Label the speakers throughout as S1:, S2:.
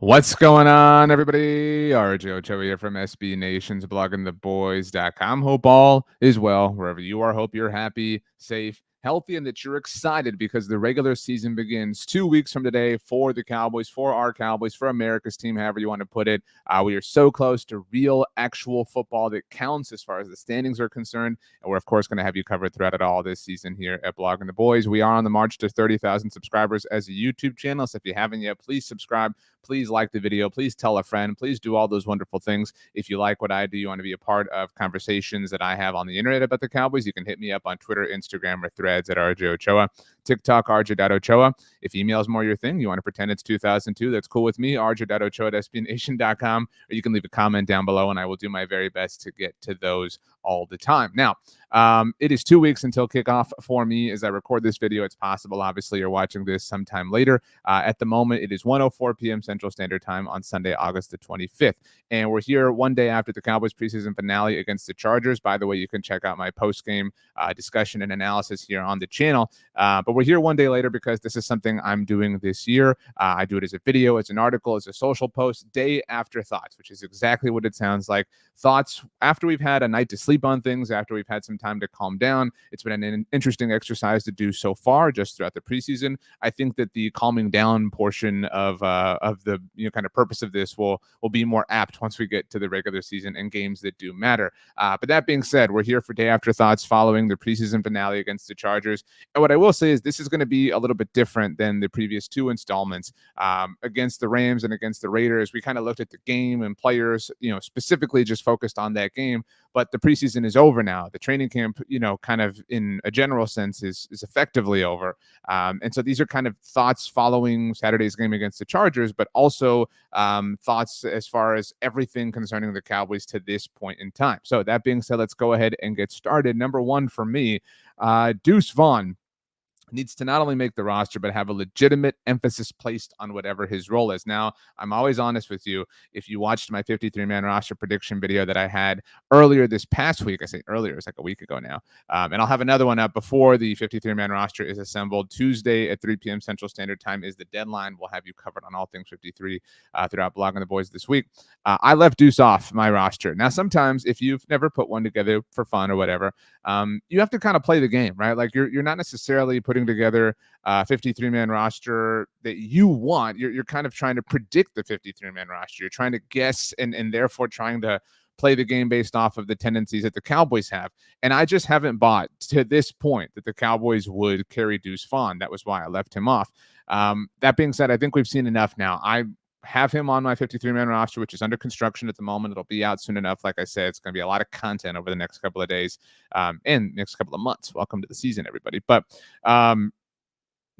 S1: What's going on, everybody? RJ Ochoa here from SB Nation's bloggingtheboys.com. Hope all is well wherever you are. Hope you're happy, safe, healthy, and that you're excited because the regular season begins 2 weeks from today for the Cowboys, for our Cowboys, for America's team, however you want to put it. We are so close to real, actual football that counts as far as the standings are concerned. And we're, of course, going to have you covered throughout it all this season here at Blogging the Boys. We are on the march to 30,000 subscribers as a YouTube channel. So if you haven't yet, please subscribe. Please like the video. Please tell a friend. Please do all those wonderful things. If you like what I do, you want to be a part of conversations that I have on the internet about the Cowboys, you can hit me up on Twitter, Instagram, or Threads at RJ Ochoa. TikTok, RJ.Ochoa. If email is more your thing, you want to pretend it's 2002, that's cool with me, RJ.Ochoa at SBNation.com, or you can leave a comment down below, and I will do my very best to get to those all the time. Now, it is 2 weeks until kickoff for me as I record this video. It's possible, obviously, you're watching this sometime later. At the moment, it is 1:04 p.m. Central Standard Time on Sunday, August the 25th. And we're here one day after the Cowboys preseason finale against the Chargers. By the way, you can check out my post-game discussion and analysis here on the channel. But we're here one day later because this is something I'm doing this year. I do it as a video, as an article, as a social post, day after thoughts, which is exactly what it sounds like. Thoughts after we've had a night to sleep on things, after we've had some time to calm down. It's been an interesting exercise to do so far just throughout the preseason. I think that the calming down portion of the kind of purpose of this will be more apt once we get to the regular season and games that do matter. But that being said, we're here for day after thoughts following the preseason finale against the Chargers. And what I will say is this is going to be a little bit different than the previous two installments. Against the Rams and against the Raiders, we kind of looked at the game and players, specifically just focused on that game. But the preseason is over now. The training camp, kind of in a general sense is effectively over. And so these are kind of thoughts following Saturday's game against the Chargers, but also thoughts as far as everything concerning the Cowboys to this point in time. So that being said, let's go ahead and get started. Number one for me, Deuce Vaughn needs to not only make the roster, but have a legitimate emphasis placed on whatever his role is. Now, I'm always honest with you. If you watched my 53-man roster prediction video that I had earlier this past week, I say earlier, it's like a week ago now, and I'll have another one up before the 53-man roster is assembled. Tuesday at 3 p.m. Central Standard Time is the deadline. We'll have you covered on all things 53 throughout Blogging the Boys this week. I left Deuce off my roster. Now, sometimes if you've never put one together for fun or whatever, you have to kind of play the game, right? Like you're not necessarily putting together a 53-man roster that you want. You're kind of trying to predict the 53-man roster. You're trying to guess and therefore trying to play the game based off of the tendencies that the Cowboys have. And I just haven't bought to this point that the Cowboys would carry Deuce Vaughn. That was why I left him off. That being said, I think we've seen enough now. I have him on my 53-man roster, which is under construction at the moment. It'll be out soon enough. Like I said, it's going to be a lot of content over the next couple of days and next couple of months. Welcome to the season, everybody. But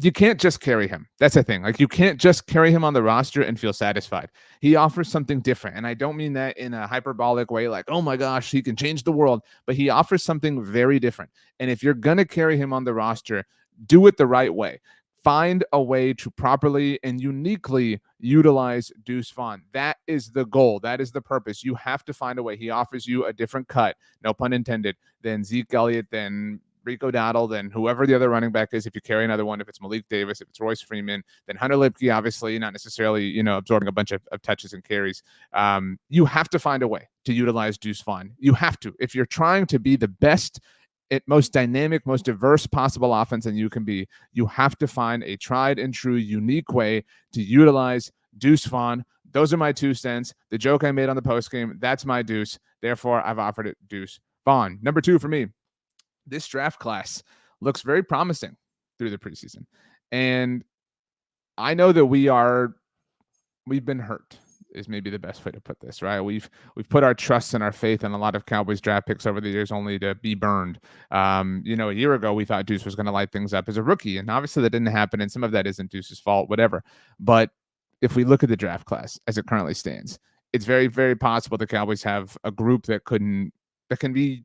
S1: you can't just carry him. That's the thing. Like, you can't just carry him on the roster and feel satisfied. He offers something different. And I don't mean that in a hyperbolic way, like, oh my gosh, he can change the world. But he offers something very different. And if you're going to carry him on the roster, do it the right way. Find a way to properly and uniquely utilize Deuce Vaughn. That is the goal. That is the purpose. You have to find a way. He offers you a different cut, no pun intended, than Zeke Elliott, than Rico Dowdle, then whoever the other running back is. If you carry another one, if it's Malik Davis, if it's Royce Freeman, then Hunter Lipke, obviously not necessarily, absorbing a bunch of touches and carries. You have to find a way to utilize Deuce Vaughn. You have to. If you're trying to be the best, most dynamic, most diverse possible offense than you can be, you have to find a tried and true, unique way to utilize Deuce Vaughn. Those are my 2 cents. The joke I made on the postgame, that's my Deuce. Therefore, I've offered it Deuce Vaughn. Number 2 for me. This draft class looks very promising through the preseason. And I know that we've been hurt is maybe the best way to put this, right? We've put our trust and our faith in a lot of Cowboys draft picks over the years only to be burned. A year ago, we thought Deuce was going to light things up as a rookie. And obviously that didn't happen. And some of that isn't Deuce's fault, whatever. But if we look at the draft class as it currently stands, it's very, very possible the Cowboys have a group that can be,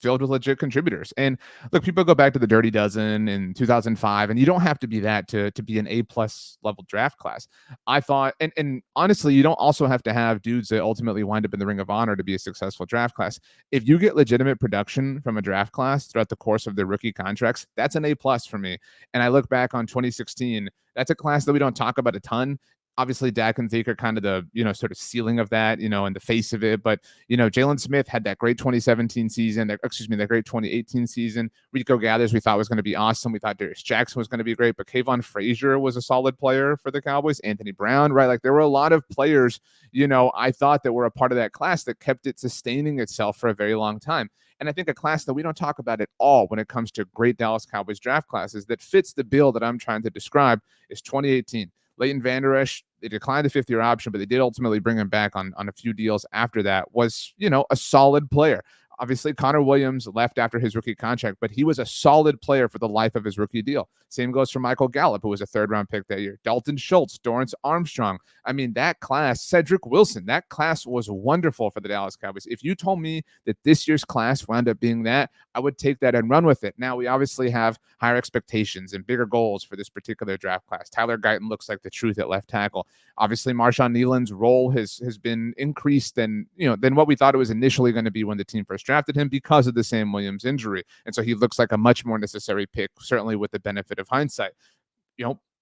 S1: filled with legit contributors. And look, people go back to the Dirty Dozen in 2005, and you don't have to be that to be an A-plus level draft class. I thought, and honestly, you don't also have to have dudes that ultimately wind up in the Ring of Honor to be a successful draft class. If you get legitimate production from a draft class throughout the course of their rookie contracts, that's an A-plus for me. And I look back on 2016, that's a class that we don't talk about a ton. Obviously, Dak and Zeke are kind of the, sort of ceiling of that, and the face of it. But, Jalen Smith had that great 2017 season, that great 2018 season. Rico Gathers, we thought was going to be awesome. We thought Darius Jackson was going to be great, but Kayvon Frazier was a solid player for the Cowboys. Anthony Brown, right? Like there were a lot of players, I thought that were a part of that class that kept it sustaining itself for a very long time. And I think a class that we don't talk about at all when it comes to great Dallas Cowboys draft classes that fits the bill that I'm trying to describe is 2018. Leighton Vander Esch, they declined the fifth-year option, but they did ultimately bring him back on a few deals after that, was, a solid player. Obviously, Connor Williams left after his rookie contract, but he was a solid player for the life of his rookie deal. Same goes for Michael Gallup, who was a third-round pick that year. Dalton Schultz, Dorrance Armstrong. I mean, that class, Cedric Wilson, that class was wonderful for the Dallas Cowboys. If you told me that this year's class wound up being that, I would take that and run with it. Now, we obviously have higher expectations and bigger goals for this particular draft class. Tyler Guyton looks like the truth at left tackle. Obviously, Marshawn Nealon's role has been increased than what we thought it was initially going to be when the team first drafted him because of the Sam Williams injury. And so he looks like a much more necessary pick, certainly with the benefit of hindsight.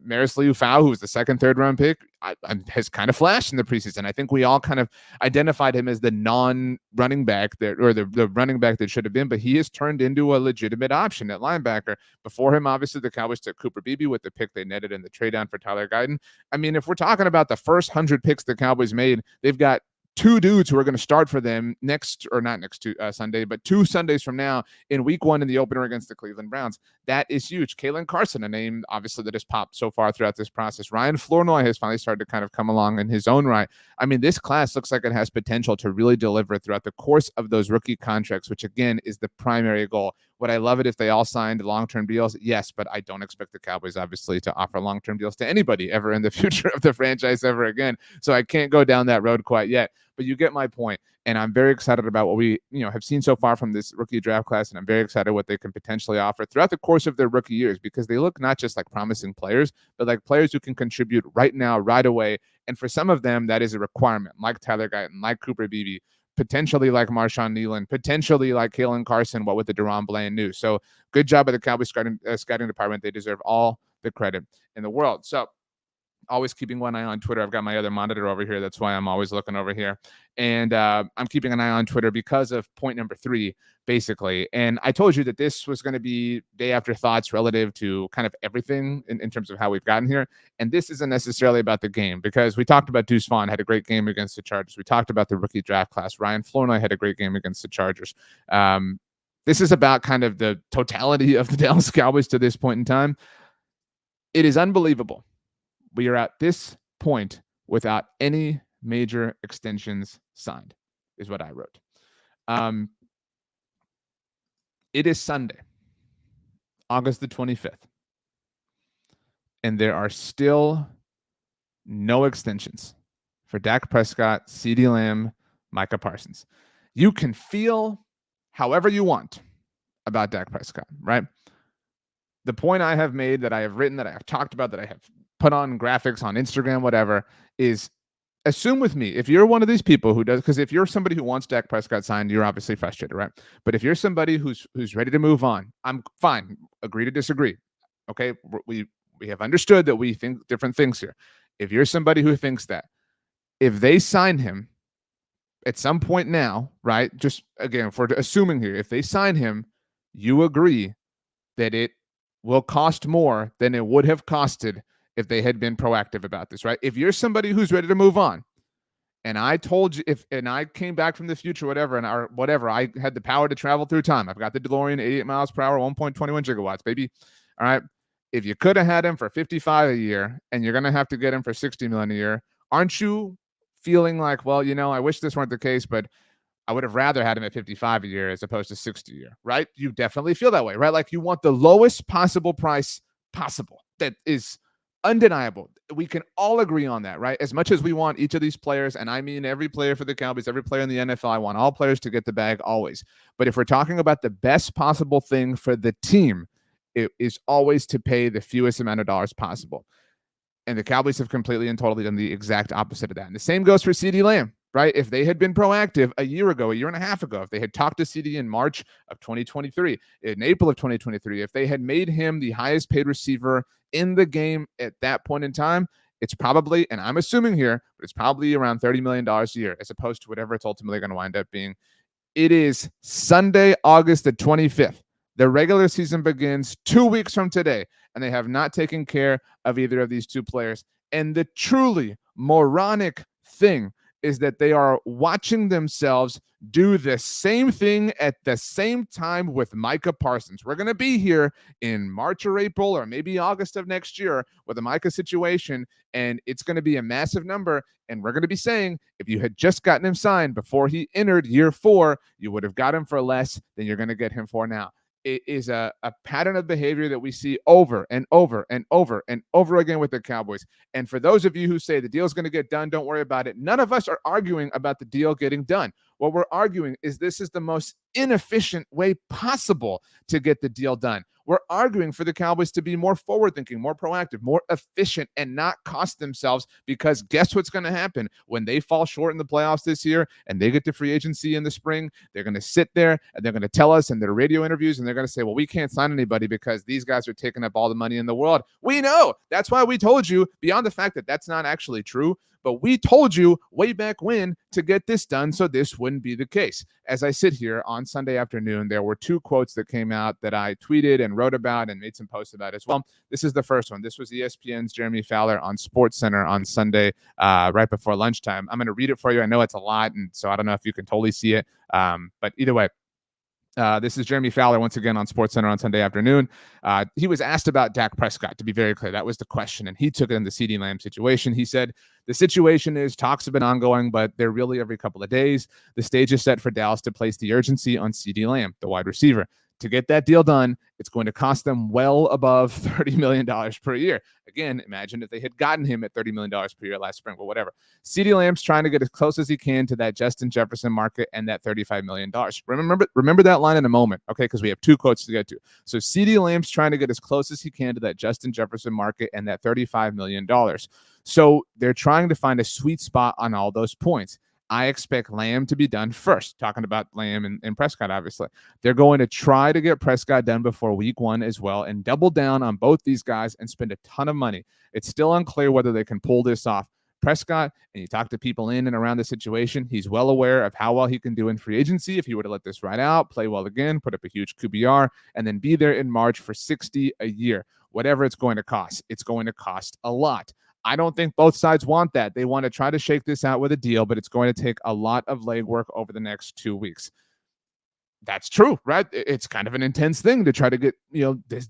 S1: Maris Liu-Fau, who was the second, third-round pick, has kind of flashed in the preseason. I think we all kind of identified him as the non-running back the running back that should have been, but he has turned into a legitimate option at linebacker. Before him, obviously, the Cowboys took Cooper Beebe with the pick they netted in the trade down for Tyler Guyton. I mean, if we're talking about the first 100 picks the Cowboys made, they've got two dudes who are going to start for them Sunday, but 2 Sundays from now in week 1 in the opener against the Cleveland Browns. That is huge. Kalen Carson, a name obviously that has popped so far throughout this process. Ryan Flournoy has finally started to kind of come along in his own right. I mean, this class looks like it has potential to really deliver throughout the course of those rookie contracts, which again is the primary goal. Would I love it if they all signed long-term deals? Yes, but I don't expect the Cowboys, obviously, to offer long-term deals to anybody ever in the future of the franchise ever again. So I can't go down that road quite yet. But you get my point. And I'm very excited about what we have seen so far from this rookie draft class. And I'm very excited what they can potentially offer throughout the course of their rookie years, because they look not just like promising players, but like players who can contribute right now, right away. And for some of them, that is a requirement, like Tyler Guyton, like Cooper Beebe, potentially like Marshawn Nealon, potentially like Kalen Carson, what with the Deron Bland news. So good job by the Cowboys scouting department. They deserve all the credit in the world. So always keeping one eye on Twitter. I've got my other monitor over here. That's why I'm always looking over here. And I'm keeping an eye on Twitter because of point number 3, basically. And I told you that this was going to be day after thoughts relative to kind of everything in terms of how we've gotten here. And this isn't necessarily about the game, because we talked about Deuce Vaughn had a great game against the Chargers. We talked about the rookie draft class. Ryan Flournoy had a great game against the Chargers. This is about kind of the totality of the Dallas Cowboys to this point in time. It is unbelievable. We are at this point without any major extensions signed, is what I wrote. It is Sunday, August the 25th, and there are still no extensions for Dak Prescott, CeeDee Lamb, Micah Parsons. You can feel however you want about Dak Prescott, right? The point I have made, that I have written, that I have talked about, that I have put on graphics on Instagram, whatever, is assume with me, if you're one of these people who does, because if you're somebody who wants Dak Prescott signed, you're obviously frustrated, right? But if you're somebody who's ready to move on, I'm fine. Agree to disagree. Okay, we have understood that we think different things here. If you're somebody who thinks that if they sign him at some point now, right? Just again, for assuming here, if they sign him, you agree that it will cost more than it would have costed if they had been proactive about this, right? If you're somebody who's ready to move on, and I told you, and I came back from the future, whatever, I had the power to travel through time. I've got the DeLorean, 88 miles per hour, 1.21 gigawatts, baby. All right. If you could have had him for 55 a year, and you're going to have to get him for 60 million a year, aren't you feeling like, well, I wish this weren't the case, but I would have rather had him at 55 a year as opposed to 60 a year, right? You definitely feel that way, right? Like you want the lowest possible price possible. That is undeniable. We can all agree on that, right? As much as we want each of these players, and I mean every player for the Cowboys, every player in the NFL, I want all players to get the bag always. But if we're talking about the best possible thing for the team, it is always to pay the fewest amount of dollars possible. And the Cowboys have completely and totally done the exact opposite of that. And the same goes for CeeDee Lamb, right? If they had been proactive a year and a half ago, if they had talked to CeeDee in March of 2023, in April of 2023, if they had made him the highest paid receiver in the game at that point in time, it's probably, and I'm assuming here, but it's probably around $30 million a year as opposed to whatever it's ultimately going to wind up being. It is Sunday, August the 25th. The regular season begins 2 weeks from today, and they have not taken care of either of these two players. And the truly moronic thing is that they are watching themselves do the same thing at the same time with Micah Parsons. We're going to be here in March or April or maybe August of next year with the Micah situation, and it's going to be a massive number. And we're going to be saying, if you had just gotten him signed before he entered year 4, you would have got him for less than you're going to get him for now. It is a pattern of behavior that we see over and over and over and over again with the Cowboys. And for those of you who say the deal's going to get done, don't worry about it. None of us are arguing about the deal getting done. What we're arguing is this is the most inefficient way possible to get the deal done. We're arguing for the Cowboys to be more forward-thinking, more proactive, more efficient, and not cost themselves, because guess what's going to happen when they fall short in the playoffs this year and they get to free agency in the spring? They're going to sit there and they're going to tell us in their radio interviews, and they're going to say, well, we can't sign anybody because these guys are taking up all the money in the world. We know. That's why we told you, beyond the fact that that's not actually true, but we told you way back when to get this done so this wouldn't be the case. As I sit here on Sunday afternoon, there were 2 quotes that came out that I tweeted and wrote about and made some posts about as well. This is the first one. This was ESPN's Jeremy Fowler on SportsCenter on Sunday, right before lunchtime. I'm going to read it for you. I know it's a lot, and so I don't know if you can totally see it, but either way. This is Jeremy Fowler once again on SportsCenter on Sunday afternoon. He was asked about Dak Prescott, to be very clear. That was the question, and he took it in the CeeDee Lamb situation. He said, the situation is talks have been ongoing, but they're really every couple of days. The stage is set for Dallas to place the urgency on CeeDee Lamb, the wide receiver. To get that deal done, it's going to cost them well above $30 million per year. Again, imagine if they had gotten him at $30 million per year last spring, but whatever. CeeDee Lamb's trying to get as close as he can to that Justin Jefferson market and that $35 million. Remember that line in a moment, okay, because we have 2 quotes to get to. So CeeDee Lamb's trying to get as close as he can to that Justin Jefferson market and that $35 million. So they're trying to find a sweet spot on all those points. I expect Lamb to be done first, talking about Lamb and Prescott, obviously. They're going to try to get Prescott done before week 1 as well and double down on both these guys and spend a ton of money. It's still unclear whether they can pull this off. Prescott, and you talk to people in and around the situation, he's well aware of how well he can do in free agency if he were to let this ride out, play well again, put up a huge QBR, and then be there in March for $60 a year. Whatever it's going to cost, it's going to cost a lot. I don't think both sides want that. They want to try to shake this out with a deal, but it's going to take a lot of legwork over the next 2 weeks. That's true, right? It's kind of an intense thing to try to get,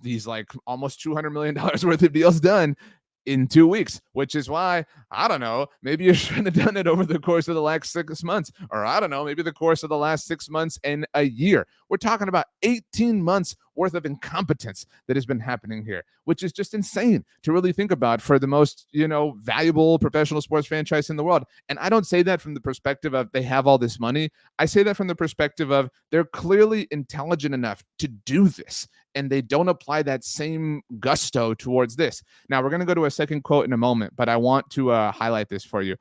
S1: these like almost $200 million worth of deals done in 2 weeks, which is why, I don't know, maybe you should have done it over the course of the last 6 months, or I don't know, maybe the course of the last 6 months and a year. We're talking about 18 months worth of incompetence that has been happening here, which is just insane to really think about for the most, valuable professional sports franchise in the world. And I don't say that from the perspective of they have all this money. I say that from the perspective of they're clearly intelligent enough to do this, and they don't apply that same gusto towards this. Now, we're going to go to a second quote in a moment, but I want to highlight this for you.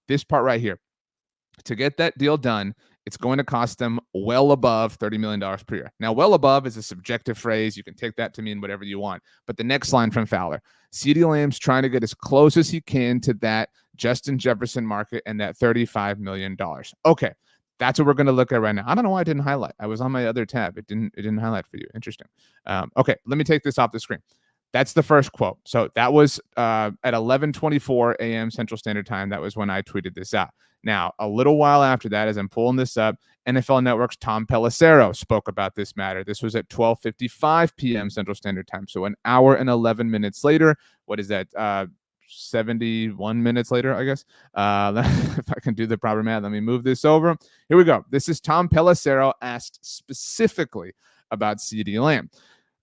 S1: This part right here. To get that deal done, it's going to cost them well above $30 million per year. Now, well above is a subjective phrase. You can take that to mean whatever you want. But the next line from Fowler, CeeDee Lamb's trying to get as close as he can to that Justin Jefferson market and that $35 million. Okay, that's what we're going to look at right now. I don't know why I didn't highlight. I was on my other tab. It didn't highlight for you. Interesting. Okay, let me take this off the screen. That's the first quote. So that was at 11:24 a.m. Central Standard Time. That was when I tweeted this out. Now, a little while after that, as I'm pulling this up, NFL Network's Tom Pelissero spoke about this matter. This was at 12:55 p.m. Central Standard Time. So an hour and 11 minutes later. What is that? 71 minutes later, I guess. If I can do the proper math, let me move this over. Here we go. This is Tom Pelissero asked specifically about CeeDee Lamb.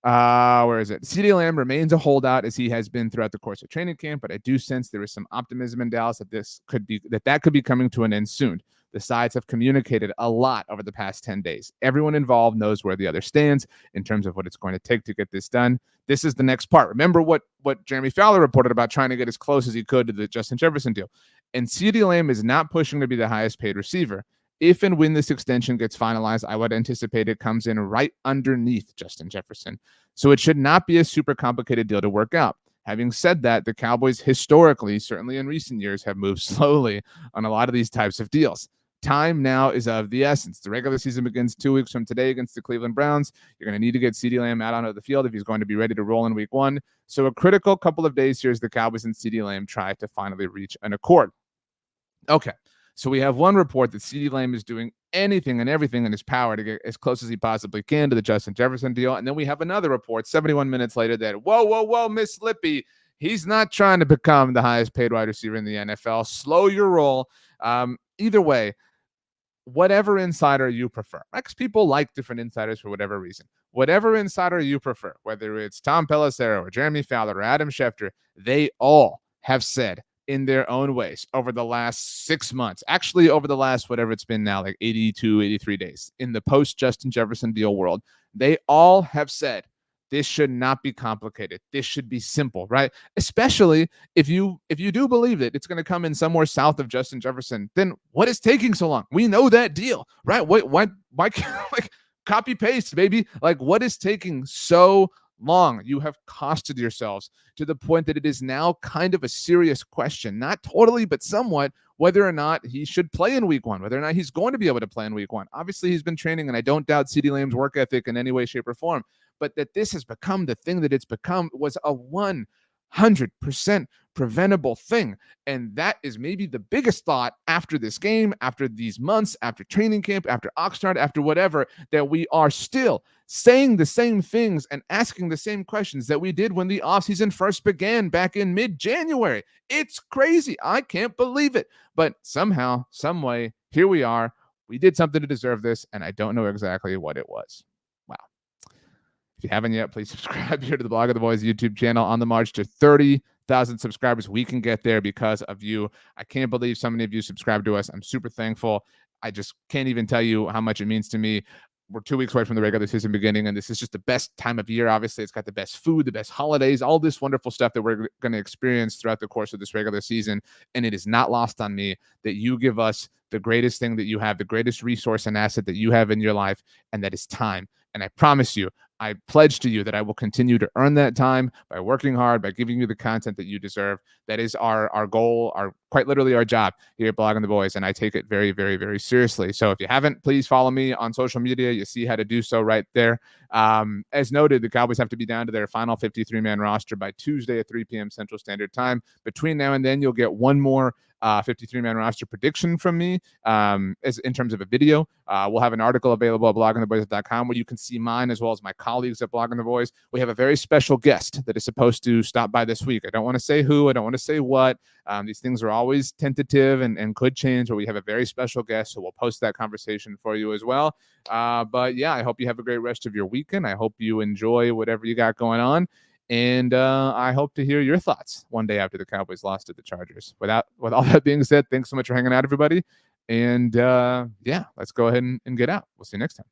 S1: Where is it? CeeDee Lamb remains a holdout as he has been throughout the course of training camp, but I do sense there is some optimism in Dallas that that could be coming to an end soon. The sides have communicated a lot over the past 10 days. Everyone involved knows where the other stands in terms of what it's going to take to get this done. This is the next part. Remember what Jeremy Fowler reported about trying to get as close as he could to the Justin Jefferson deal. And CeeDee Lamb is not pushing to be the highest paid receiver. If and when this extension gets finalized, I would anticipate it comes in right underneath Justin Jefferson. So it should not be a super complicated deal to work out. Having said that, the Cowboys historically, certainly in recent years, have moved slowly on a lot of these types of deals. Time now is of the essence. The regular season begins 2 weeks from today against the Cleveland Browns. You're going to need to get CeeDee Lamb out onto the field if he's going to be ready to roll in week 1. So a critical couple of days here as the Cowboys and CeeDee Lamb try to finally reach an accord. Okay, so we have one report that CeeDee Lamb is doing anything and everything in his power to get as close as he possibly can to the Justin Jefferson deal. And then we have another report 71 minutes later that, whoa, Miss Lippy, he's not trying to become the highest paid wide receiver in the NFL. Slow your roll. Either way, whatever insider you prefer, because people like different insiders for whatever reason. Whatever insider you prefer, whether it's Tom Pelissero or Jeremy Fowler or Adam Schefter, they all have said in their own ways over the last 6 months, actually over the last, whatever it's been now, like 82, 83 days in the post Justin Jefferson deal world, they all have said this should not be complicated. This should be simple, right? Especially if you do believe that it's going to come in somewhere south of Justin Jefferson, then what is taking so long? We know that deal, right? Why can't like copy paste, baby? Like, what is taking so long? You have costed yourselves to the point that it is now kind of a serious question, not totally, but somewhat, whether or not he should play in week 1, whether or not he's going to be able to play in week 1. Obviously, he's been training, and I don't doubt CeeDee Lamb's work ethic in any way, shape, or form. But that this has become the thing that it's become was a 100% preventable thing. And that is maybe the biggest thought after this game, after these months, after training camp, after Oxnard, after whatever, that we are still saying the same things and asking the same questions that we did when the offseason first began back in mid-January. It's crazy. I can't believe it. But somehow, some way, here we are. We did something to deserve this, and I don't know exactly what it was. Wow. If you haven't yet, please subscribe here to the Blog of the Boys YouTube channel. On the march to 30,000 subscribers, we can get there because of you. I can't believe so many of you subscribe to us. I'm super thankful. I just can't even tell you how much it means to me. We're 2 weeks away from the regular season beginning, and this is just the best time of year. Obviously, it's got the best food, the best holidays, all this wonderful stuff that we're going to experience throughout the course of this regular season. And it is not lost on me that you give us the greatest thing that you have, the greatest resource and asset that you have in your life, and that is time. And I promise you, I pledge to you that I will continue to earn that time by working hard, by giving you the content that you deserve. That is our goal, quite literally our job here at Blogging the Boys, and I take it very, very, very seriously. So if you haven't, please follow me on social media. You see how to do so right there. As noted, the Cowboys have to be down to their final 53-man roster by Tuesday at 3 p.m. Central Standard Time. Between now and then, you'll get one more 53-man roster prediction from me as in terms of a video. We'll have an article available at bloggingtheboys.com where you can see mine as well as my colleagues at Blogging the Boys. We have a very special guest that is supposed to stop by this week. I don't want to say who. I don't want to say what. These things are always tentative and could change, but we have a very special guest, so we'll post that conversation for you as well. But yeah, I hope you have a great rest of your weekend. I hope you enjoy whatever you got going on. And I hope to hear your thoughts one day after the Cowboys lost to the Chargers. With all that being said, thanks so much for hanging out, everybody. And yeah, let's go ahead and get out. We'll see you next time.